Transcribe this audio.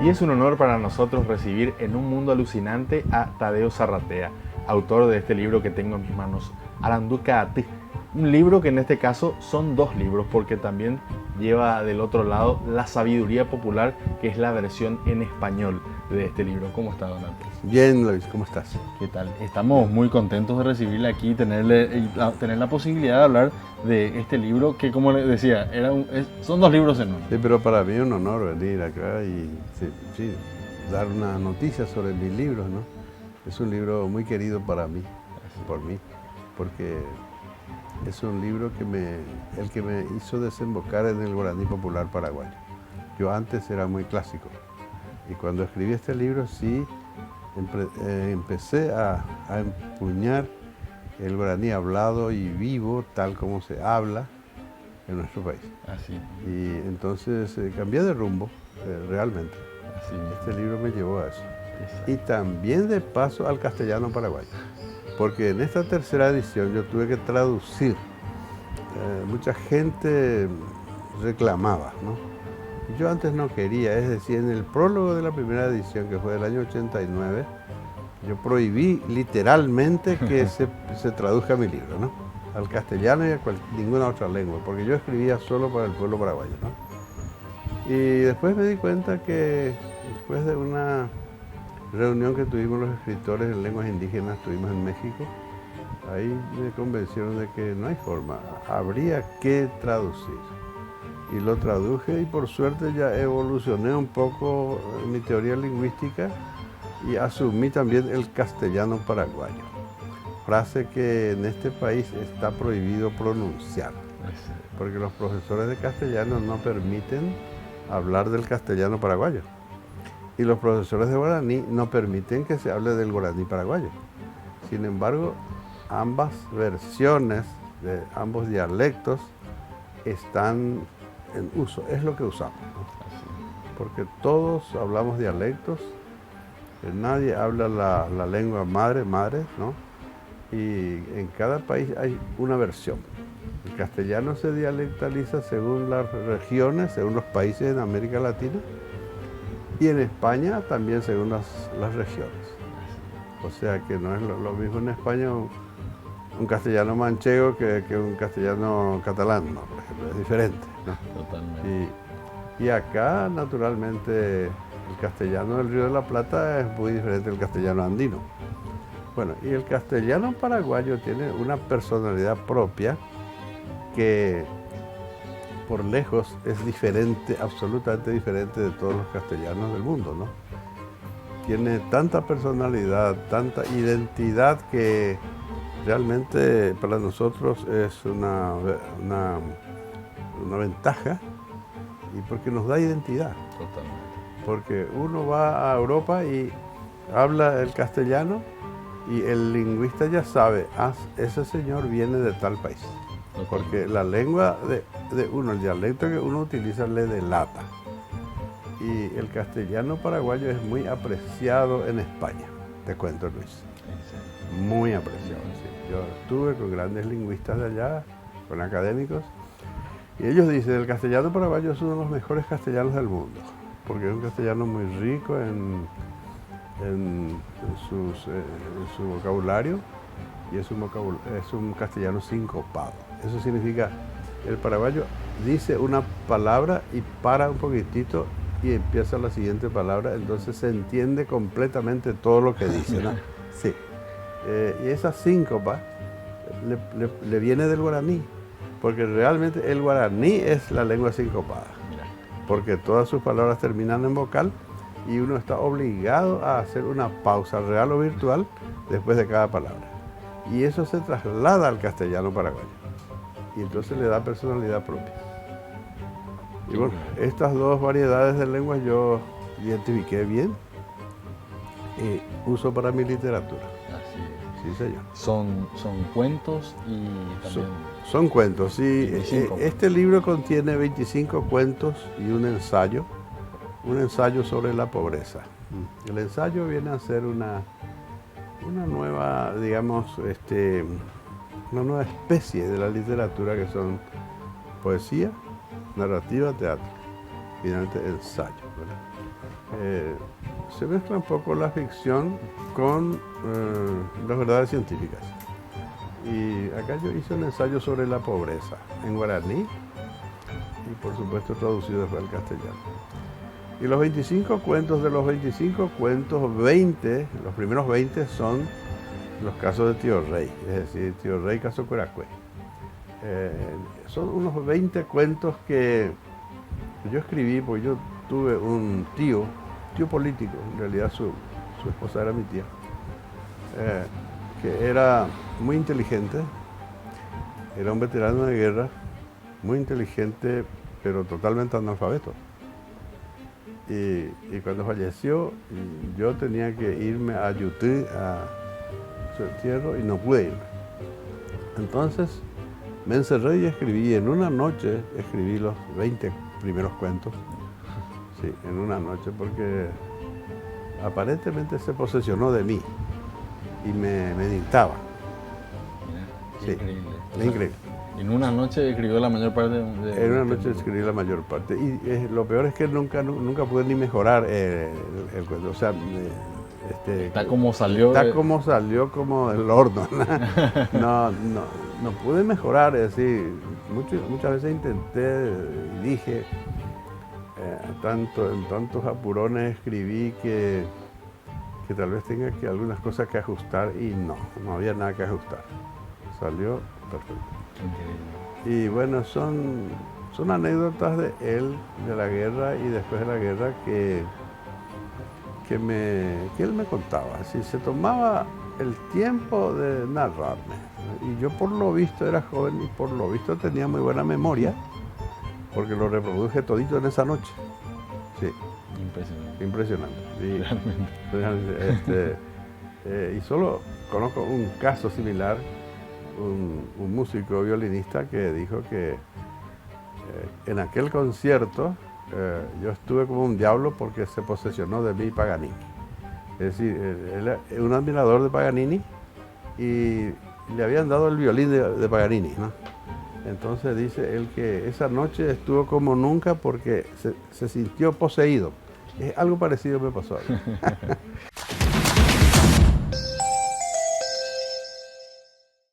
Y es un honor para nosotros recibir en un mundo alucinante a Tadeo Zarratea, autor de este libro que tengo en mis manos, Aranduka Ati. Un libro que en este caso son dos libros, porque también lleva del otro lado la sabiduría popular, que es la versión en español de este libro. ¿Cómo está, don Andrés? Bien, Luis, ¿cómo estás? ¿Qué tal? Estamos muy contentos de recibirle aquí y tener la posibilidad de hablar de este libro que, como le decía, son dos libros en uno. Sí, pero para mí es un honor venir acá y sí, dar una noticia sobre mis libros, ¿no? Es un libro muy querido para mí, por mí, porque es un libro el que me hizo desembocar en el guaraní popular paraguayo. Yo antes era muy clásico y cuando escribí este libro sí empecé a empuñar el guaraní hablado y vivo, tal como se habla en nuestro país. Así. Y entonces cambié de rumbo, realmente. Así. Este libro me llevó a eso. Exacto. Y también de paso al castellano paraguayo. Porque en esta tercera edición yo tuve que traducir. Mucha gente reclamaba, ¿no? Yo antes no quería, es decir, en el prólogo de la primera edición, que fue del año 89, yo prohibí literalmente que se traduzca mi libro, ¿no? Al castellano y a ninguna otra lengua, porque yo escribía solo para el pueblo paraguayo, ¿no? Y después me di cuenta que después de una reunión que tuvimos los escritores en lenguas indígenas, estuvimos en México, ahí me convencieron de que no hay forma, habría que traducir. Y lo traduje y por suerte ya evolucioné un poco en mi teoría lingüística y asumí también el castellano paraguayo. Frase que en este país está prohibido pronunciar, porque los profesores de castellano no permiten hablar del castellano paraguayo. Y los profesores de guaraní no permiten que se hable del guaraní paraguayo. Sin embargo, ambas versiones de ambos dialectos están en uso, es lo que usamos, ¿no? Porque todos hablamos dialectos, nadie habla la lengua madre, ¿no? Y en cada país hay una versión. El castellano se dialectaliza según las regiones, según los países en América Latina, y en España también según las regiones. O sea que no es lo mismo en España un castellano manchego que un castellano catalán, ¿no? Por ejemplo, es diferente, ¿no? Totalmente. Y acá, naturalmente, el castellano del Río de la Plata es muy diferente del castellano andino. Bueno, y el castellano paraguayo tiene una personalidad propia que por lejos es diferente, absolutamente diferente de todos los castellanos del mundo, ¿no? Tiene tanta personalidad, tanta identidad que realmente para nosotros es una ventaja y porque nos da identidad. Totalmente. Porque uno va a Europa y habla el castellano y el lingüista ya sabe, ese señor viene de tal país. Porque la lengua de uno, el dialecto que uno utiliza le delata. Y el castellano paraguayo es muy apreciado en España, te cuento, Luis. Muy apreciado, sí. Yo estuve con grandes lingüistas de allá, con académicos, y ellos dicen el castellano paraguayo es uno de los mejores castellanos del mundo, porque es un castellano muy rico en su vocabulario y es un castellano sincopado. Eso significa, el paraguayo dice una palabra y para un poquitito y empieza la siguiente palabra, entonces se entiende completamente todo lo que dice, ¿no? Sí. Y esa síncopa le viene del guaraní, porque realmente el guaraní es la lengua sincopada, porque todas sus palabras terminan en vocal y uno está obligado a hacer una pausa real o virtual después de cada palabra. Y eso se traslada al castellano paraguayo y entonces le da personalidad propia. Y bueno, estas dos variedades de lenguas yo identifiqué bien y uso para mi literatura. Así es. Sí, señor. Son cuentos y también... Son cuentos, sí. 25. Este libro contiene 25 cuentos y un ensayo sobre la pobreza. El ensayo viene a ser una nueva, digamos, una nueva especie de la literatura que son poesía, narrativa, teatro, finalmente ensayo, ¿verdad? se mezcla un poco la ficción con las verdades científicas. Y acá yo hice un ensayo sobre la pobreza en guaraní y por supuesto traducido después al castellano. Y los 25 cuentos, de los 25 cuentos, 20, los primeros 20 son los casos de Tío Rey, es decir, Tío Rey Caso Curacue. Son unos 20 cuentos que yo escribí porque yo tuve un tío político, en realidad su esposa era mi tía, que era muy inteligente, era un veterano de guerra, muy inteligente, pero totalmente analfabeto. Y cuando falleció, yo tenía que irme a Yutí a su entierro y no pude irme. Entonces me encerré y escribí, en una noche escribí los 20 primeros cuentos. Sí, en una noche, porque aparentemente se posesionó de mí y me dictaba. Sí, increíble. Es increíble. En una noche escribió la mayor parte En una noche escribí la mayor parte. Y lo peor es que nunca pude ni mejorar el cuento. O sea, está como salió. Está como salió, como del horno. No pude mejorar. Es decir, muchas veces intenté y dije, en tantos apurones escribí que tal vez tenga que algunas cosas que ajustar y no había nada que ajustar. Salió perfecto. Y bueno, son anécdotas de él, de la guerra y después de la guerra que él me contaba. Así, se tomaba el tiempo de narrarme. Y yo por lo visto era joven y por lo visto tenía muy buena memoria, porque lo reproduje todito en esa noche. Sí. Impresionante. Y solo conozco un caso similar, un músico violinista que dijo que en aquel concierto yo estuve como un diablo porque se posesionó de mí Paganini. Es decir, él era un admirador de Paganini y le habían dado el violín de Paganini, ¿no? Entonces dice él que esa noche estuvo como nunca porque se sintió poseído. Algo parecido me pasó a mí.